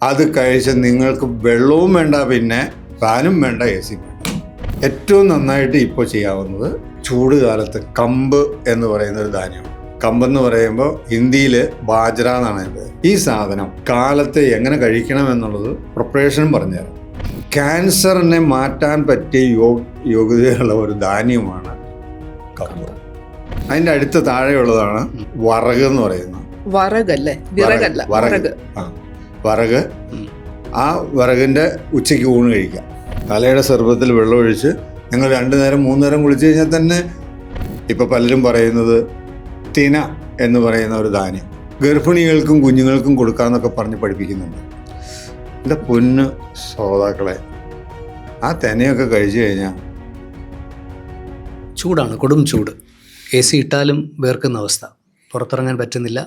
അത് കഴിച്ച് നിങ്ങൾക്ക് വെള്ളവും വേണ്ട, പിന്നെ ഫാനും വേണ്ട, എ സി വേണ്ട. ഏറ്റവും നന്നായിട്ട് ഇപ്പോൾ ചെയ്യാവുന്നത് ചൂട് കാലത്ത് കമ്പ് എന്ന് പറയുന്ന ഒരു ധാന്യമാണ്. കമ്പെന്ന് പറയുമ്പോൾ ഹിന്ദിയിൽ ബാജ്ര എന്നാണ് ഇത്. ഈ സാധനം കാലത്ത് എങ്ങനെ കഴിക്കണം എന്നുള്ളത് പ്രിപ്പറേഷനും പറഞ്ഞുതരാം. ക്യാൻസറിനെ മാറ്റാൻ പറ്റിയ യോഗ്യതയുള്ള ഒരു ധാന്യമാണ് കമ്പ്. അതിൻ്റെ അടുത്ത താഴെയുള്ളതാണ് വറക് എന്ന് പറയുന്നത്. വറകല്ലേ, വിറകല്ല, വറക്. വറക്. ആ വറകിൻ്റെ ഉച്ചയ്ക്ക് ഊണ് കഴിക്കാം. തലയുടെ സർബത്തിൽ വെള്ളമൊഴിച്ച് നിങ്ങൾ 2 നേരം 3 നേരം കുളിച്ച് കഴിഞ്ഞാൽ തന്നെ ഇപ്പോൾ പലരും പറയുന്നത് തിന എന്ന് പറയുന്ന ഒരു ധാന്യം ഗർഭിണികൾക്കും കുഞ്ഞുങ്ങൾക്കും കൊടുക്കാമെന്നൊക്കെ പറഞ്ഞ് പഠിപ്പിക്കുന്നുണ്ട്. എൻ്റെ പൊന്ന് ശ്രോതാക്കളെ, ആ തെനയൊക്കെ കഴിച്ചു കഴിഞ്ഞാൽ ചൂടാണ്, കൊടും ചൂട്. എ സി ഇട്ടാലും വേർക്കുന്ന അവസ്ഥ, പുറത്തിറങ്ങാൻ പറ്റുന്നില്ല,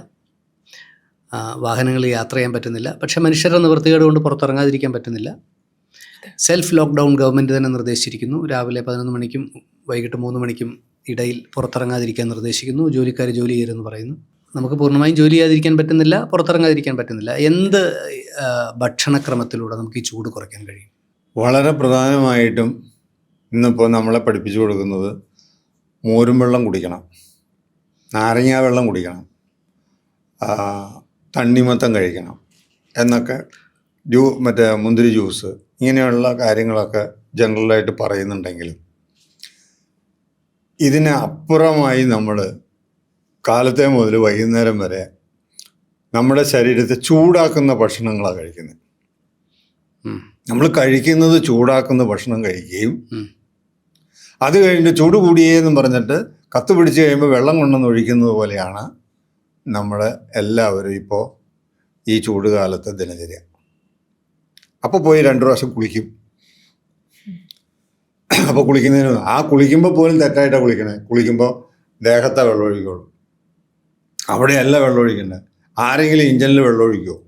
വാഹനങ്ങളിൽ യാത്ര ചെയ്യാൻ പറ്റുന്നില്ല. പക്ഷേ മനുഷ്യരുടെ നിവൃത്തികേട് കൊണ്ട് പുറത്തിറങ്ങാതിരിക്കാൻ പറ്റുന്നില്ല. സെൽഫ് ലോക്ക്ഡൗൺ ഗവൺമെൻറ് തന്നെ നിർദ്ദേശിച്ചിരിക്കുന്നു. രാവിലെ 11 മണിക്കും വൈകിട്ട് 3 മണിക്കും ഇടയിൽ പുറത്തിറങ്ങാതിരിക്കാൻ നിർദ്ദേശിക്കുന്നു. ജോലിക്കാർ ജോലി ചെയ്യരുതെന്ന് പറയുന്നു. നമുക്ക് പൂർണ്ണമായും ജോലി ചെയ്യാതിരിക്കാൻ പറ്റുന്നില്ല, പുറത്തിറങ്ങാതിരിക്കാൻ പറ്റുന്നില്ല. എന്ത് ഭക്ഷണക്രമത്തിലൂടെ നമുക്ക് ഈ ചൂട് കുറയ്ക്കാൻ കഴിയും? വളരെ പ്രധാനമായിട്ടും ഇന്നിപ്പോൾ നമ്മളെ പഠിപ്പിച്ചു കൊടുക്കുന്നത് മോരും വെള്ളം കുടിക്കണം, നാരങ്ങാ വെള്ളം കുടിക്കണം, തണ്ണിമത്തം കഴിക്കണം എന്നൊക്കെ, മറ്റേ മുന്തിരി ജ്യൂസ്, ഇങ്ങനെയുള്ള കാര്യങ്ങളൊക്കെ ജനറലായിട്ട് പറയുന്നുണ്ടെങ്കിലും ഇതിന് അപ്പുറമായി നമ്മൾ കാലത്തെ മുതൽ വൈകുന്നേരം വരെ നമ്മുടെ ശരീരത്തെ ചൂടാക്കുന്ന ഭക്ഷണങ്ങളാണ് കഴിക്കുന്നത്. നമ്മൾ കഴിക്കുന്നത് ചൂടാക്കുന്ന ഭക്ഷണം കഴിക്കുകയും അത് കഴിഞ്ഞ് ചൂട് കൂടിയേന്നും പറഞ്ഞിട്ട് കത്ത് പിടിച്ച് കഴിയുമ്പോൾ വെള്ളം കൊണ്ടുവന്ന് ഒഴിക്കുന്നത് പോലെയാണ് നമ്മൾ എല്ലാവരും ഇപ്പോൾ ഈ ചൂട് കാലത്തെ ദിനചര്യ. അപ്പോൾ പോയി 2 പ്രാവശ്യം കുളിക്കും. അപ്പോൾ കുളിക്കുമ്പോൾ പോലും തെറ്റായിട്ടാണ് കുളിക്കണേ. കുളിക്കുമ്പോൾ ദേഹത്തെ വെള്ളം ഒഴിക്കുള്ളൂ, അവിടെയല്ല വെള്ളം ഒഴിക്കേണ്ടത്. ആരെങ്കിലും ഇഞ്ചിനിൽ വെള്ളം ഒഴിക്കുമോ?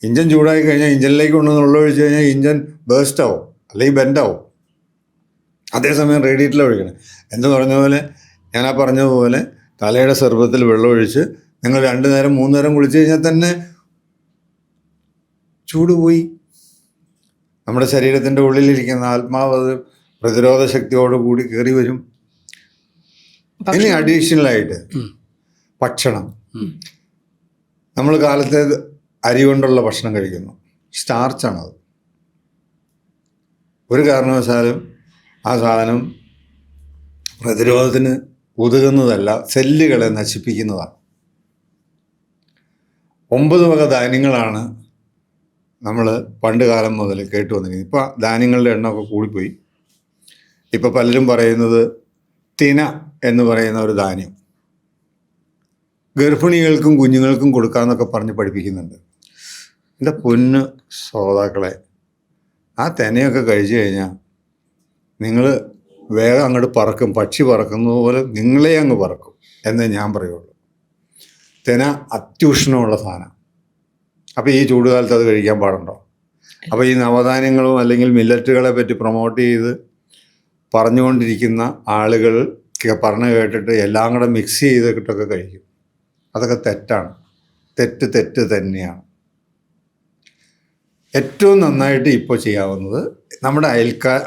ഇഞ്ചൻ ചൂടായി കഴിഞ്ഞാൽ ഇഞ്ചനിലേക്ക് കൊണ്ടുവന്ന് വെള്ളം ഒഴിച്ച് കഴിഞ്ഞാൽ ഇഞ്ചൻ ബേസ്റ്റ് ആവും, അല്ലെങ്കിൽ ബെൻഡാവും. അതേസമയം റേഡിയേറ്ററിൽ ഒഴിക്കണം. എന്ന് പറഞ്ഞ പോലെ, ഞാൻ പറഞ്ഞതുപോലെ തലയുടെ സർബത്തിൽ വെള്ളം ഒഴിച്ച് നിങ്ങൾ 2 നേരം 3 നേരം കുളിച്ച് കഴിഞ്ഞാൽ തന്നെ ചൂട് പോയി. നമ്മുടെ ശരീരത്തിൻ്റെ ഉള്ളിലിരിക്കുന്ന ആത്മാവ് അത് പ്രതിരോധ ശക്തിയോടുകൂടി കയറി വരും. ഇനി അഡീഷണലായിട്ട് ഭക്ഷണം, നമ്മൾ കാലത്തെ അരി കൊണ്ടുള്ള ഭക്ഷണം കഴിക്കുന്നു, സ്റ്റാർച്ചാണത്. ഒരു കാരണവശാലും ആ സാധനം പ്രതിരോധത്തിന് ഉതകുന്നതല്ല, സെല്ലുകളെ നശിപ്പിക്കുന്നതാണ്. 9 വക ധാന്യങ്ങളാണ് നമ്മൾ പണ്ട് കാലം മുതൽ കേട്ടു വന്നിരിക്കുന്നത്. ഇപ്പോൾ ധാന്യങ്ങളുടെ എണ്ണമൊക്കെ കൂടിപ്പോയി. ഇപ്പോൾ പലരും പറയുന്നത് തിന എന്ന് പറയുന്ന ഒരു ധാന്യം ഗർഭിണികൾക്കും കുഞ്ഞുങ്ങൾക്കും കൊടുക്കാമെന്നൊക്കെ പറഞ്ഞ് പഠിപ്പിക്കുന്നുണ്ട്. എൻ്റെ പൊന്ന് ശ്രോതാക്കളെ, ആ തെനയൊക്കെ കഴിച്ചു കഴിഞ്ഞാൽ നിങ്ങൾ വേഗം അങ്ങോട്ട് പറക്കും. പക്ഷി പറക്കുന്നത് പോലെ നിങ്ങളെ അങ്ങ് പറക്കും എന്നേ ഞാൻ പറയുള്ളൂ. തെന അത്യുഷ്ണമുള്ള സാധനം. അപ്പോൾ ഈ ചൂടുകാലത്ത് അത് കഴിക്കാൻ പാടുണ്ടോ? അപ്പോൾ ഈ നവധാന്യങ്ങളും അല്ലെങ്കിൽ മില്ലറ്റുകളെ പറ്റി പ്രൊമോട്ട് ചെയ്ത് പറഞ്ഞുകൊണ്ടിരിക്കുന്ന ആളുകൾ പറഞ്ഞു കേട്ടിട്ട് എല്ലാം കൂടെ മിക്സ് ചെയ്തിട്ടൊക്കെ കഴിക്കും. അതൊക്കെ തെറ്റാണ്. തെറ്റ് തന്നെയാണ്. ഏറ്റവും നന്നായിട്ട് ഇപ്പോൾ ചെയ്യാവുന്നത് നമ്മുടെ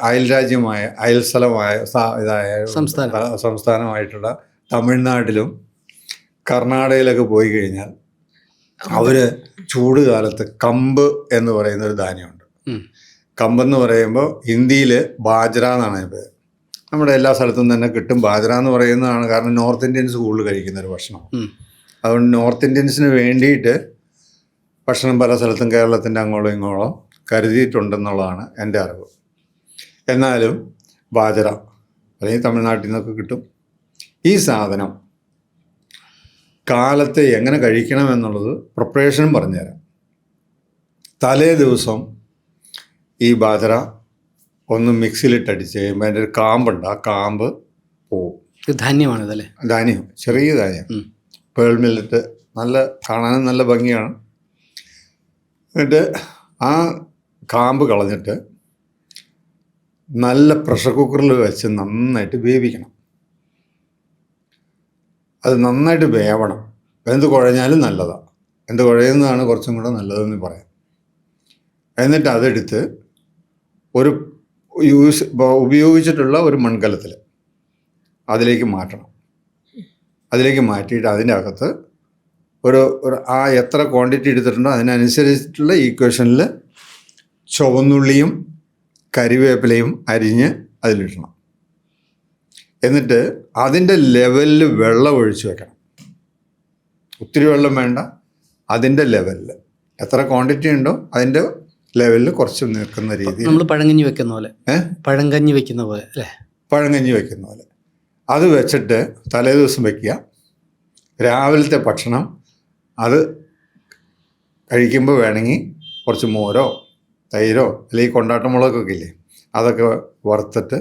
അയൽ രാജ്യമായ അയൽസ്ഥലമായ സംസ്ഥാനമായിട്ടുള്ള തമിഴ്നാട്ടിലും കർണാടകയിലൊക്കെ പോയി കഴിഞ്ഞാൽ അവർ ചൂട് കാലത്ത് കമ്പ് എന്ന് പറയുന്ന ഒരു ധാന്യമുണ്ട്. കമ്പെന്ന് പറയുമ്പോൾ ഹിന്ദിയിൽ ബാജ്ര എന്നാണ് പേര്. നമ്മുടെ എല്ലാ സ്ഥലത്തും തന്നെ കിട്ടും. ബാജ്ര എന്ന് പറയുന്നതാണ് കാരണം നോർത്ത് ഇന്ത്യൻസ് കൂടുതൽ കഴിക്കുന്ന ഒരു ഭക്ഷണം. അതുകൊണ്ട് നോർത്ത് ഇന്ത്യൻസിന് വേണ്ടിയിട്ട് ഭക്ഷണം പല സ്ഥലത്തും കേരളത്തിൻ്റെ അങ്ങോളം ഇങ്ങോളം കരുതിയിട്ടുണ്ടെന്നുള്ളതാണ് എൻ്റെ അറിവ്. എന്നാലും ബാജ്ര അല്ലെങ്കിൽ തമിഴ്നാട്ടിൽ നിന്നൊക്കെ കിട്ടും. ഈ സാധനം കാലത്ത് എങ്ങനെ കഴിക്കണം എന്നുള്ളത് പ്രിപ്പറേഷനും പറഞ്ഞുതരാം. തലേ ദിവസം ഈ ബാജ്ര ഒന്ന് മിക്സിയിലിട്ടടിച്ച് കഴിയുമ്പോൾ അതിൻ്റെ ഒരു കാമ്പുണ്ട്, ആ കാമ്പ് പോവും. ധാന്യമാണിതല്ലേ? ധാന്യം, ചെറിയ ധാന്യം, പേൾ മില്ലറ്റ്. നല്ല കാണാനും നല്ല ഭംഗിയാണ്. എന്നിട്ട് ആ കാമ്പ് കളഞ്ഞിട്ട് നല്ല പ്രഷർ കുക്കറിൽ വെച്ച് നന്നായിട്ട് വേവിക്കണം. അത് നന്നായിട്ട് വേവണം. വെന്ത് കുഴഞ്ഞാലും നല്ലതാണ്. എന്ത് കുഴയുന്നതാണ് കുറച്ചും കൂടെ നല്ലതെന്ന് പറയാം. എന്നിട്ട് അതെടുത്ത് ഒരു ഉപയോഗിച്ചിട്ടുള്ള ഒരു മൺകലത്തിൽ അതിലേക്ക് മാറ്റണം. അതിലേക്ക് മാറ്റിയിട്ട് അതിൻ്റെ അകത്ത് ഒരു ആ എത്ര ക്വാണ്ടിറ്റി എടുത്തിട്ടുണ്ടോ അതിനനുസരിച്ചിട്ടുള്ള ഈക്വേഷനിൽ ചുവന്നുള്ളിയും കരിവേപ്പിലയും അരിഞ്ഞ് അതിലിടണം. എന്നിട്ട് അതിൻ്റെ ലെവലിൽ വെള്ളം ഒഴിച്ച് വെക്കണം. ഒത്തിരി വെള്ളം വേണ്ട, അതിൻ്റെ ലെവലിൽ എത്ര ക്വാണ്ടിറ്റി ഉണ്ടോ അതിൻ്റെ ലെവലിൽ കുറച്ച് നിൽക്കുന്ന രീതിയിൽ. നമ്മൾ പഴങ്കഞ്ഞി വെക്കുന്ന പോലെ, പഴങ്കഞ്ഞി വെക്കുന്ന പോലെ അല്ലേ? പഴങ്കഞ്ഞി വെക്കുന്ന പോലെ അത് വെച്ചിട്ട് തലേ ദിവസം വയ്ക്കുക. രാവിലത്തെ ഭക്ഷണം അത് കഴിക്കുമ്പോൾ വേണമെങ്കിൽ കുറച്ച് മോരോ തൈരോ അല്ലെങ്കിൽ കൊണ്ടാട്ടമുളകൊക്കെ ഇല്ലേ അതൊക്കെ വറുത്തിട്ട്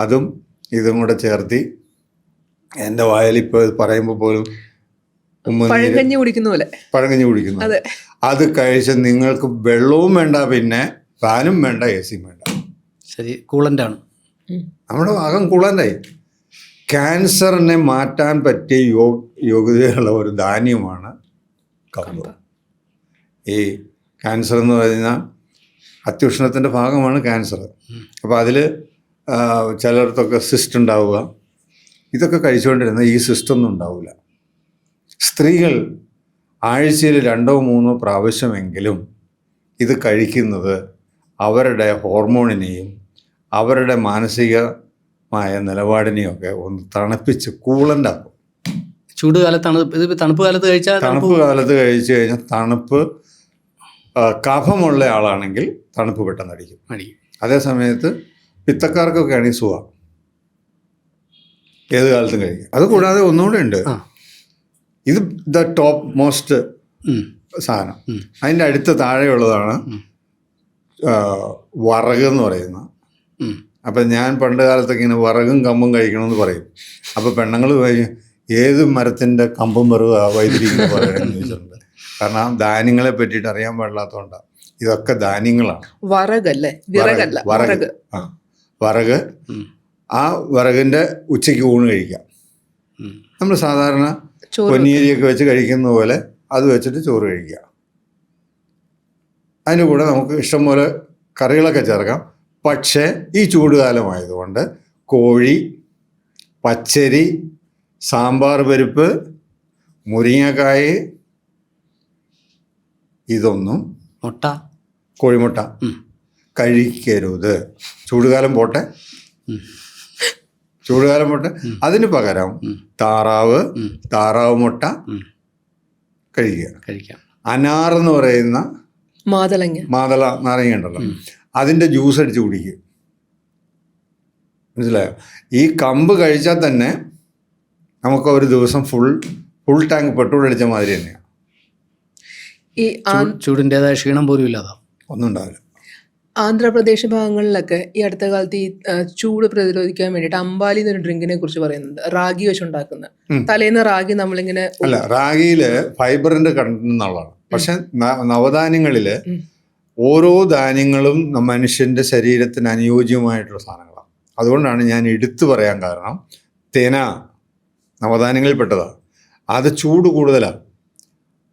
അതും ഇതും കൂടെ ചേർത്തി, എൻ്റെ വായലിപ്പോൾ പറയുമ്പോൾ പോലും പഴങ്കഞ്ഞി കുടിക്കുന്ന പോലെ പഴങ്കഞ്ഞി കുടിക്കുന്നു. അത് കഴിച്ച് നിങ്ങൾക്ക് വെള്ളവും വേണ്ട, പിന്നെ ഫാനും വേണ്ട, എ സിയും വേണ്ട. ശരി, കൂളൻ്റാണ്. നമ്മുടെ ഭാഗം കൂളൻ്റായി. ക്യാൻസറിനെ മാറ്റാൻ പറ്റിയ യോഗ്യതയുള്ള ഒരു ധാന്യമാണ് കമ്പ്. ഈ ക്യാൻസർ എന്ന് പറയുന്ന അത്യുഷ്ണത്തിൻ്റെ ഭാഗമാണ് ക്യാൻസർ. അപ്പോൾ അതിൽ ചിലർക്കൊക്കെ സിസ്റ്റ് ഉണ്ടാവുക. ഇതൊക്കെ കഴിച്ചുകൊണ്ടിരുന്ന ഈ സിസ്റ്റൊന്നും ഉണ്ടാവില്ല. സ്ത്രീകൾ ആഴ്ചയിൽ 2-3 പ്രാവശ്യമെങ്കിലും ഇത് കഴിക്കുന്നത് അവരുടെ ഹോർമോണിനെയും അവരുടെ മാനസികമായ നിലപാടിനെയൊക്കെ ഒന്ന് തണുപ്പിച്ച് കൂളൻ്റാക്കും. ചൂട് കാലത്താണ് ഇത്. തണുപ്പ് കാലത്ത് കഴിച്ചാൽ തണുപ്പ് കാലത്ത് കഴിച്ചു കഴിഞ്ഞാൽ തണുപ്പ് കഫമുള്ള ആളാണെങ്കിൽ തണുപ്പ് പെട്ടെന്ന് അടിക്കും. അതേ സമയത്ത് പിത്തക്കാർക്കൊക്കെ ആണെങ്കിൽ സുഖം, ഏത് കാലത്തും കഴിക്കും. അതുകൂടാതെ ഒന്നുകൂടെ ഉണ്ട്, ഇത് ദ ടോപ്പ് മോസ്റ്റ് സാധനം. അതിൻ്റെ അടുത്ത് താഴെയുള്ളതാണ് വറക് എന്ന് പറയുന്നത്. അപ്പം ഞാൻ പണ്ട് കാലത്തൊക്കെ ഇങ്ങനെ വറകും കമ്പും കഴിക്കണമെന്ന് പറയും. അപ്പോൾ പെണ്ണുങ്ങൾ ഏത് മരത്തിൻ്റെ കമ്പും വെറുതെ വൈദ്യുതിക്ക് പറയുമെന്ന് ചോദിച്ചിട്ടുണ്ട്. കാരണം ധാന്യങ്ങളെ പറ്റിയിട്ട് അറിയാൻ പാടില്ലാത്തതുകൊണ്ടാണ്. ഇതൊക്കെ ധാന്യങ്ങളാണ്. വറകല്ലേ, വിറകല്ല, വറക്. വറക്. ആ വിറകിൻ്റെ ഉച്ചയ്ക്ക് ഊണ് കഴിക്കാം. നമ്മൾ സാധാരണ പൊന്നിയരിയൊക്കെ വെച്ച് കഴിക്കുന്ന പോലെ അത് വെച്ചിട്ട് ചോറ് കഴിക്കുക. അതിൻ്റെ കൂടെ നമുക്ക് ഇഷ്ടംപോലെ കറികളൊക്കെ ചേർക്കാം. പക്ഷേ ഈ ചൂടുകാലമായതുകൊണ്ട് കോഴി, പച്ചരി, സാമ്പാർ പരിപ്പ്, മുരിങ്ങക്കായ, ഇതൊന്നും മുട്ട, കോഴിമുട്ട കഴിക്കരുത്. ചൂടുകാലം പോട്ടെ, ചൂടുകാലം പോട്ടെ. അതിന് പകരം താറാവ് മുട്ട കഴിക്കാം. അനാറെന്ന് പറയുന്ന മാതള നാരങ്ങ ഉണ്ടല്ലോ, അതിൻ്റെ ജ്യൂസ് അടിച്ച് കുടിക്കുക. മനസ്സിലായോ? ഈ കമ്പ് കഴിച്ചാൽ തന്നെ നമുക്ക് ഒരു ദിവസം ഫുൾ ടാങ്ക് പെട്രോൾ അടിച്ച മാതിരി തന്നെയാണ്. ഈ ചൂടിൻ്റെതായ ക്ഷീണം പോലും ഇല്ലാതെ ഒന്നും ഉണ്ടാവില്ല. ആന്ധ്രാപ്രദേശ് ഭാഗങ്ങളിലൊക്കെ ഈ അടുത്ത കാലത്ത് ഈ ചൂട് പ്രതിരോധിക്കാൻ വേണ്ടിയിട്ട് അമ്പാലി എന്നൊരു ഡ്രിങ്കിനെ കുറിച്ച് പറയുന്നുണ്ട്. റാഗി വെച്ചുണ്ടാക്കുന്ന. തലേന്ന് റാഗി നമ്മളിങ്ങനെ അല്ല, റാഗിയില് ഫൈബറിന്റെ കണ്ടന്റ് എന്നുള്ളതാണ്. പക്ഷെ നവധാന്യങ്ങളില് ഓരോ ധാന്യങ്ങളും മനുഷ്യന്റെ ശരീരത്തിന് അനുയോജ്യമായിട്ടുള്ള സാധനങ്ങളാണ്. അതുകൊണ്ടാണ് ഞാൻ എടുത്തു പറയാൻ കാരണം, തെന നവധാന്യങ്ങളിൽപ്പെട്ടതാണ്. അത് ചൂട് കൂടുതലാണ്.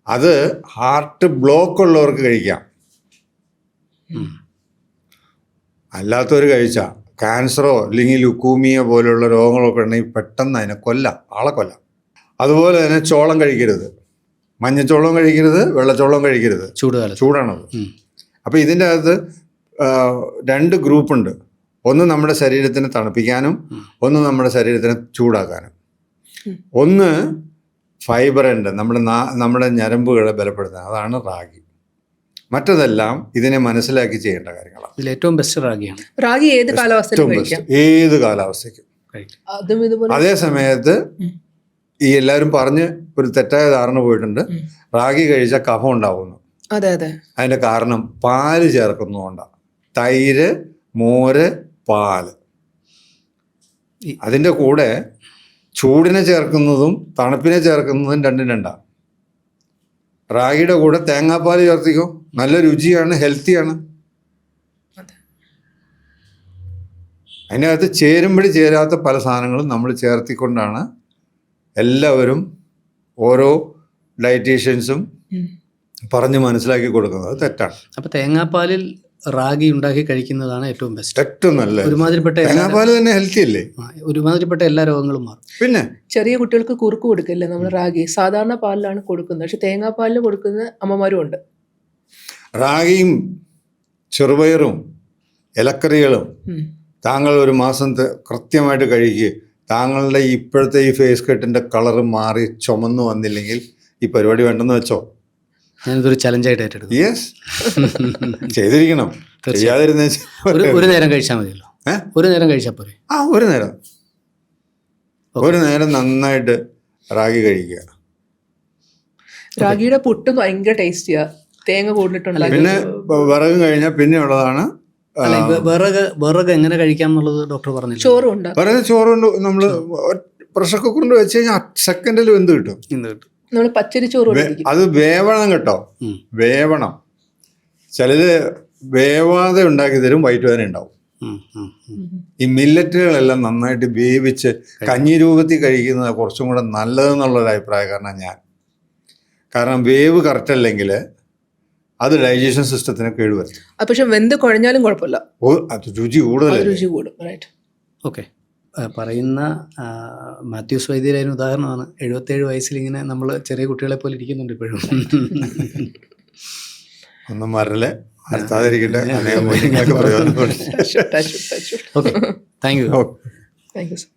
അത് ഹാർട്ട് ബ്ലോക്ക് ഉള്ളവർക്ക് കഴിക്കാം. അല്ലാത്തവർ കഴിച്ചാൽ ക്യാൻസറോ അല്ലെങ്കിൽ ലുക്കൂമിയ പോലുള്ള രോഗങ്ങളൊക്കെ ഉണ്ടെങ്കിൽ പെട്ടെന്ന് അതിനെ ആളെ കൊല്ലാം. അതുപോലെ തന്നെ ചോളം കഴിക്കരുത്, മഞ്ഞച്ചോളം കഴിക്കരുത്, വെള്ളച്ചോളം കഴിക്കരുത്. ചൂടാണത്. അപ്പോൾ ഇതിൻ്റെ അകത്ത് 2 ഗ്രൂപ്പുണ്ട്. ഒന്ന് നമ്മുടെ ശരീരത്തിനെ തണുപ്പിക്കാനും ഒന്ന് നമ്മുടെ ശരീരത്തിനെ ചൂടാക്കാനും. ഒന്ന് ഫൈബറുണ്ട്, നമ്മുടെ ഞരമ്പുകളെ ബലപ്പെടുത്തുന്നത്, അതാണ് റാഗി. മറ്റതെല്ലാം ഇതിനെ മനസ്സിലാക്കി ചെയ്യേണ്ട കാര്യങ്ങളാണ്. ഇതിൽ ഏറ്റവും ബെസ്റ്റ് റാഗിയാണ്. റാഗി ഏത് കാലാവസ്ഥയിലും കഴിക്കാം, ഏത് കാലാവസ്ഥയ്ക്കും. അതേ സമയത്ത് ഈ എല്ലാവരും പറഞ്ഞ് ഒരു തെറ്റായ ധാരണ പോയിട്ടുണ്ട്, റാഗി കഴിച്ചാൽ കഫം ഉണ്ടാവുന്നു. അതിന്റെ കാരണം പാല് ചേർക്കുന്നതുകൊണ്ടാണ്. തൈര്, മോര്, പാല്. അതിൻ്റെ കൂടെ ചൂടിനെ ചേർക്കുന്നതും തണുപ്പിനെ ചേർക്കുന്നതും രണ്ടും രണ്ടാണ്. റാഗിയുടെ കൂടെ തേങ്ങാപ്പാൽ ചേർത്തിക്കോ, നല്ല രുചിയാണ്, ഹെൽത്തിയാണ്. അതിനകത്ത് ചേരുമ്പടി ചേരാത്ത പല സാധനങ്ങളും നമ്മൾ ചേർത്തിക്കൊണ്ടാണ് എല്ലാവരും, ഓരോ ഡയറ്റീഷ്യൻസും പറഞ്ഞ് മനസ്സിലാക്കി കൊടുക്കുന്നത് അത് തെറ്റാണ്. അപ്പോൾ തേങ്ങാപ്പാലിൽ റാഗി ഉണ്ടാക്കി കഴിക്കുന്നതാണ് ഏറ്റവും ബെസ്റ്റ്. ഏറ്റവും നല്ലത്. ഒരുമാതിരിപ്പെട്ട തേങ്ങാപ്പാൽ തന്നെ ഹെൽത്തി അല്ലേ? ഒരുമാതിരിപ്പെട്ട എല്ലാ രോഗങ്ങളും മാറും. പിന്നെ ചെറിയ കുട്ടികൾക്ക് കുറുക്ക് കൊടുക്കില്ല നമ്മൾ റാഗി, സാധാരണ പാലിലാണ് കൊടുക്കുന്നത്. പക്ഷെ തേങ്ങാപ്പാലിൽ കൊടുക്കുന്ന അമ്മമാരും ഉണ്ട്. റാഗിയും ചെറുപയറും ഇലക്കറികളും താങ്കൾ ഒരു മാസം കൃത്യമായിട്ട് കഴിക്കുക. താങ്കളുടെ ഇപ്പോഴത്തെ ഈ ഫേസ് കട്ടിൻ്റെ കളറ് മാറി ചുമന്ന് വന്നില്ലെങ്കിൽ ഈ പരിപാടി വേണ്ടെന്ന് വെച്ചോ. ഞാനിതൊരു ചലഞ്ചായിട്ട് ഏറ്റെടുക്കും. യെസ്, ചെയ്തിരിക്കണം. ചെയ്യാതിരുന്ന ഒരു നേരം കഴിച്ചാൽ മതിയല്ലോ. ഒരു നേരം കഴിച്ചാൽ പോരെ? ഒരു നേരം നന്നായിട്ട് റാഗി കഴിക്കുക. റാഗിയുടെ പുട്ട് ഭയങ്കര ടേസ്റ്റിയാ, തേങ്ങ കൂടുതലിട്ടുണ്ട്. പിന്നെ വിറകും കഴിഞ്ഞാൽ പിന്നെ ഉള്ളതാണ് വിറക് എങ്ങനെ കഴിക്കാം എന്നുള്ളത് ഡോക്ടർ പറഞ്ഞു. ചോറും ഉണ്ടാകും. വിറക് ചോറുണ്ട്. നമ്മൾ പ്രഷർ കുക്കറിൽ വെച്ച് കഴിഞ്ഞാൽ സെക്കൻഡിൽ വെന്ത് കിട്ടും. നമ്മൾ പച്ചരി ചോറ് അത് വേവണം കേട്ടോ, വേവണം. ചിലര് വേവാതെ ഉണ്ടാക്കി തരും, വയറ്റ് വേദന ഉണ്ടാവും. ഈ മില്ലറ്റുകളെല്ലാം നന്നായിട്ട് വേവിച്ച് കഞ്ഞി രൂപത്തിൽ കഴിക്കുന്നത് കുറച്ചും കൂടെ നല്ലതെന്നുള്ളൊരു അഭിപ്രായക്കാരനാണ് ഞാൻ. കാരണം വേവ് കറക്റ്റ് അല്ലെങ്കിൽ അത് ഡൈജഷൻ സിസ്റ്റത്തിന് കേടുവരും. പക്ഷെ വെന്ത് കുഴഞ്ഞാലും കുഴപ്പമില്ല, രുചി കൂടുതൽ. രുചി കൂടും. റൈറ്റ്. ഓക്കെ. പറയുന്ന മാത്യൂസ് വൈദ്യരായ ഉദാഹരണമാണ്. 77 വയസ്സിൽ ഇങ്ങനെ നമ്മൾ ചെറിയ കുട്ടികളെ പോലെ ഇരിക്കുന്നുണ്ട് ഇപ്പോഴും. ഒന്നും മരലെ അടുത്താതിരിക്കട്ടെ. അനേകം പ്രയോജനപ്പെടും. Okay, thank you. Thank you sir.